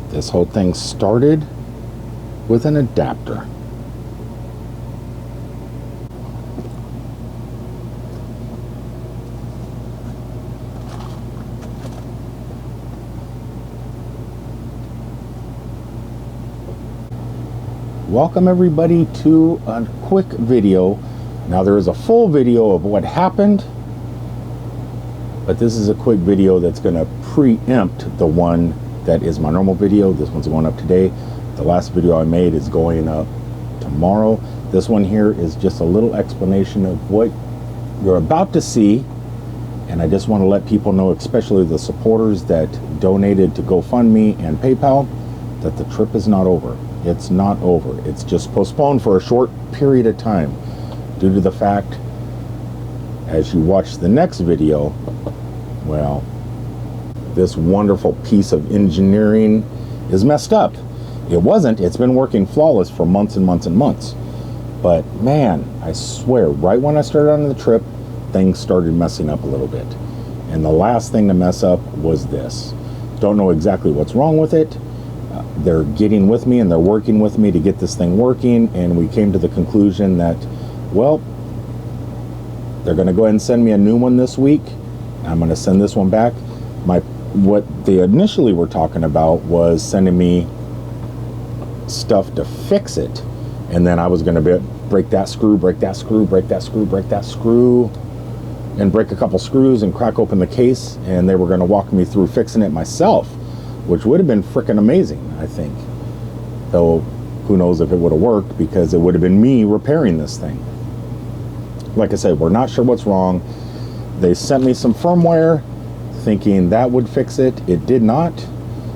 This whole thing started with an adapter. Welcome everybody to a quick video. Now there is a full video of what happened, but this is a quick video that's going to preempt the one that is my normal video. This one's going up today. The last video I made is going up tomorrow. This one here is just a little explanation of what you're about to see, and I just want to let people know, especially the supporters that donated to GoFundMe and PayPal, that the trip is not over. It's not over. It's just postponed for a short period of time due to the fact, as you watch the next video, well, this wonderful piece of engineering is messed up. It wasn't. It's been working flawless for months and months and months. But man, I swear, right when I started on the trip, things started messing up a little bit. And the last thing to mess up was this. Don't know exactly what's wrong with it. They're getting with me and they're working with me to get this thing working, and we came to the conclusion that, well, they're going to go ahead and send me a new one this week. I'm going to send this one back. What they initially were talking about was sending me stuff to fix it, and then I was going to break that screw, break that screw, break that screw, break that screw, and break a couple screws and crack open the case, and they were going to walk me through fixing it myself, which would have been freaking amazing, I think. Though, who knows if it would have worked, because it would have been me repairing this thing. Like I said, we're not sure what's wrong. They sent me some firmware, thinking that would fix it. It did not.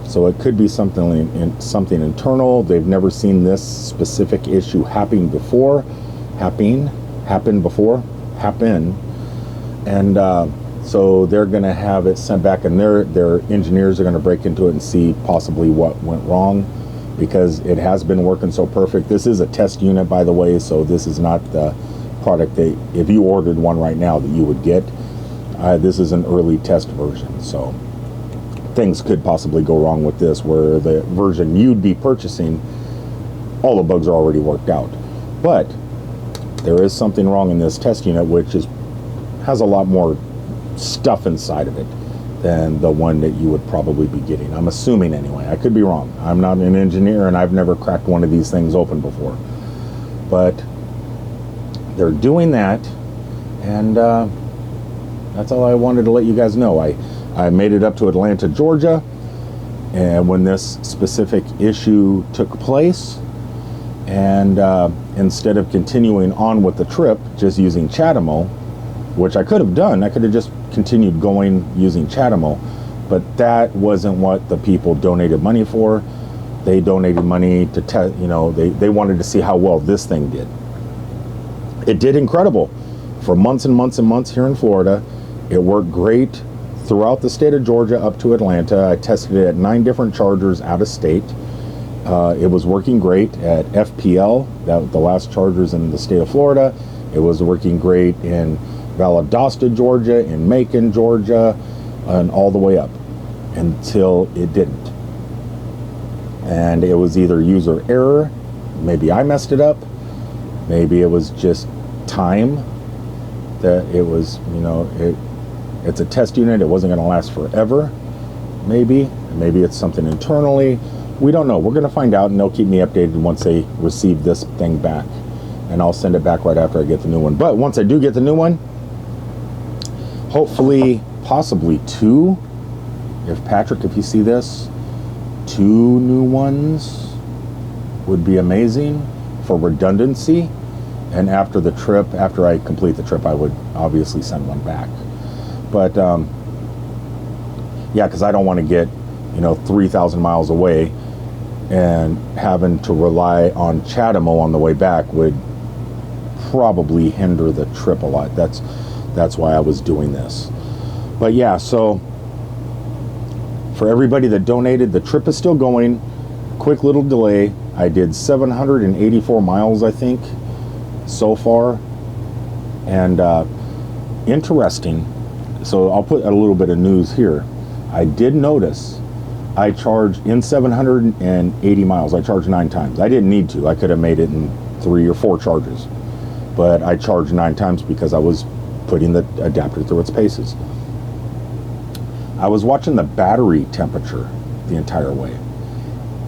So it could be something internal. They've never seen this specific issue happen before. And so they're going to have it sent back, and their engineers are going to break into it and see possibly what went wrong, because it has been working so perfect. This is a test unit, by the way, so this is not the product that, if you ordered one right now, that you would get. This is an early test version, so things could possibly go wrong with this, where the version you'd be purchasing, all the bugs are already worked out. But there is something wrong in this test unit, which has a lot more stuff inside of it than the one that you would probably be getting. I'm assuming anyway. I could be wrong. I'm not an engineer, and I've never cracked one of these things open before. But they're doing that, and that's all I wanted to let you guys know. I made it up to Atlanta, Georgia, and when this specific issue took place, and instead of continuing on with the trip just using Chademo, which I could have done, I could have just continued going using Chademo, but that wasn't what the people donated money for. They donated money to test, they wanted to see how well this thing did. It did incredible for months and months and months here in Florida. It worked great throughout the state of Georgia up to Atlanta. I tested it at 9 different chargers out of state. It was working great at FPL, the last chargers in the state of Florida. It was working great in Valdosta, Georgia, in Macon, Georgia, and all the way up until it didn't. And it was either user error, maybe I messed it up, maybe it was just time that it was, it's a test unit, it wasn't going to last forever, maybe it's something internally. We don't know. We're going to find out, and they'll keep me updated once they receive this thing back, and I'll send it back right after I get the new one. But once I do get the new one, hopefully, possibly 2, if you see this, 2 new ones would be amazing for redundancy. And after I complete the trip, I would obviously send one back. But yeah, because I don't want to get 3,000 miles away and having to rely on Chademo on the way back would probably hinder the trip a lot. That's why I was doing this. But yeah, so for everybody that donated, the trip is still going. Quick little delay. I did 784 miles, I think, so far. And interesting, so I'll put a little bit of news here. I did notice I charged in 780 miles. I charged 9 times. I didn't need to. I could have made it in 3 or 4 charges, but I charged 9 times because I was putting the adapter through its paces. I was watching the battery temperature the entire way,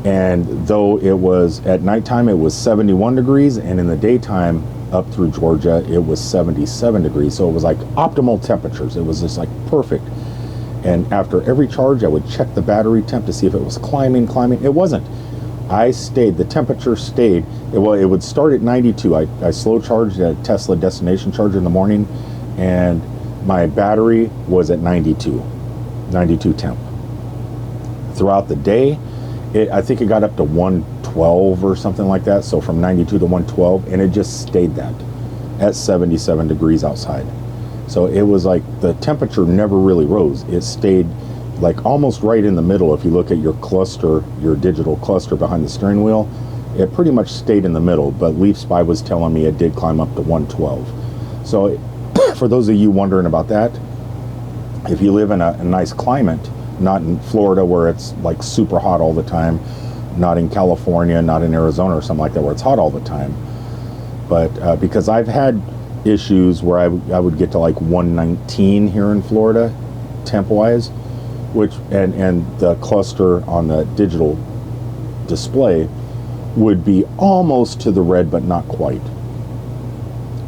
and though it was at nighttime, it was 71 degrees, and in the daytime up through Georgia, it was 77 degrees. So it was like optimal temperatures. It was just like perfect. And after every charge, I would check the battery temp to see if it was climbing. It wasn't. I stayed, the temperature stayed. It would start at 92. I slow charged at a Tesla destination charger in the morning, and my battery was at 92 temp. Throughout the day, I think it got up to 112 or something like that. So from 92 to 112, and it just stayed that at 77 degrees outside. So it was like the temperature never really rose. It stayed like almost right in the middle. If you look at your cluster, your digital cluster behind the steering wheel, it pretty much stayed in the middle, but Leaf Spy was telling me it did climb up to 112. So for those of you wondering about that, if you live in a nice climate, not in Florida where it's like super hot all the time, not in California, not in Arizona or something like that where it's hot all the time, but because I've had issues where I would get to like 119 here in Florida temp wise, which and the cluster on the digital display would be almost to the red but not quite,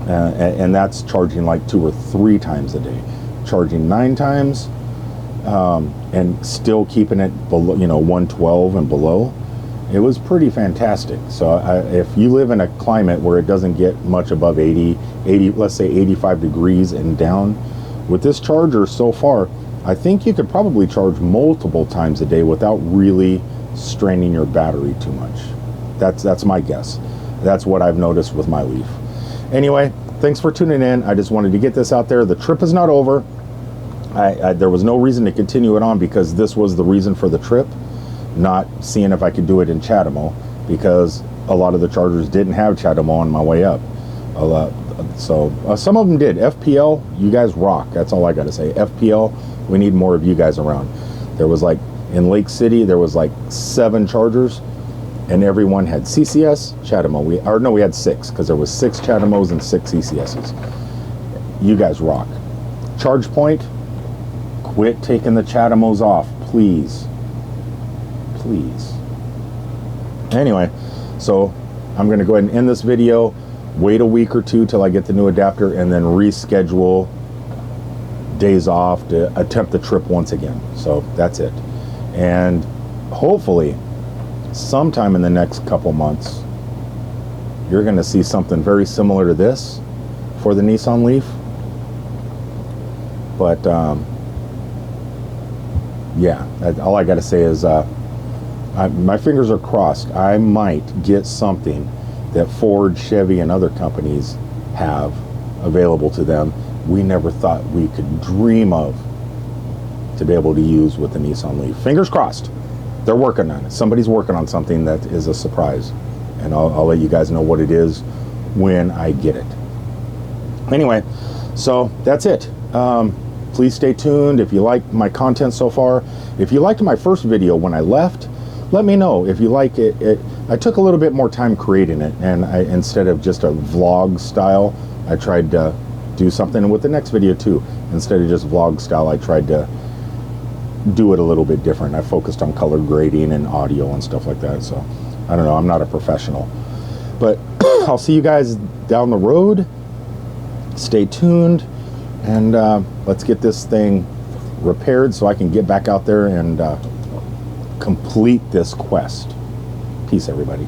and that's charging like 2 or 3 times a day. Charging 9 times and still keeping it below, 112 and below. It was pretty fantastic. So if you live in a climate where it doesn't get much above 80, let's say 85 degrees and down, with this charger so far, I think you could probably charge multiple times a day without really straining your battery too much. That's my guess. That's what I've noticed with my Leaf. Anyway, thanks for tuning in. I just wanted to get this out there. The trip is not over. There was no reason to continue it on because this was the reason for the trip, not seeing if I could do it in Chademo, because a lot of the chargers didn't have Chademo on my way up. So some of them did. FPL, you guys rock. That's all I got to say. FPL, we need more of you guys around. There was like, in Lake City, there was like 7 chargers, and everyone had CCS, Chademo. We had 6, because there was 6 Chademos and 6 CCSs. You guys rock. Charge point, quit taking the Chademos off, please. Please. Anyway, so I'm going to go ahead and end this video, wait a week or 2 till I get the new adapter, and then reschedule days off to attempt the trip once again. So that's it. And hopefully sometime in the next couple months you're going to see something very similar to this for the Nissan Leaf. But yeah, all I got to say is my fingers are crossed. I might get something that Ford, Chevy, and other companies have available to them we never thought we could dream of to be able to use with the Nissan Leaf. Fingers crossed. They're working on it. Somebody's working on something that is a surprise, and I'll let you guys know what it is when I get it. Anyway, so that's it. Please stay tuned if you like my content so far. If you liked my first video when I left, let me know. If you like it, I took a little bit more time creating it, and instead of just a vlog style, I tried to do something with the next video too. Instead of just vlog style, I tried to do it a little bit different. I focused on color grading and audio and stuff like that. So I don't know, I'm not a professional, but I'll see you guys down the road. Stay tuned, and let's get this thing repaired so I can get back out there and complete this quest. Peace, everybody.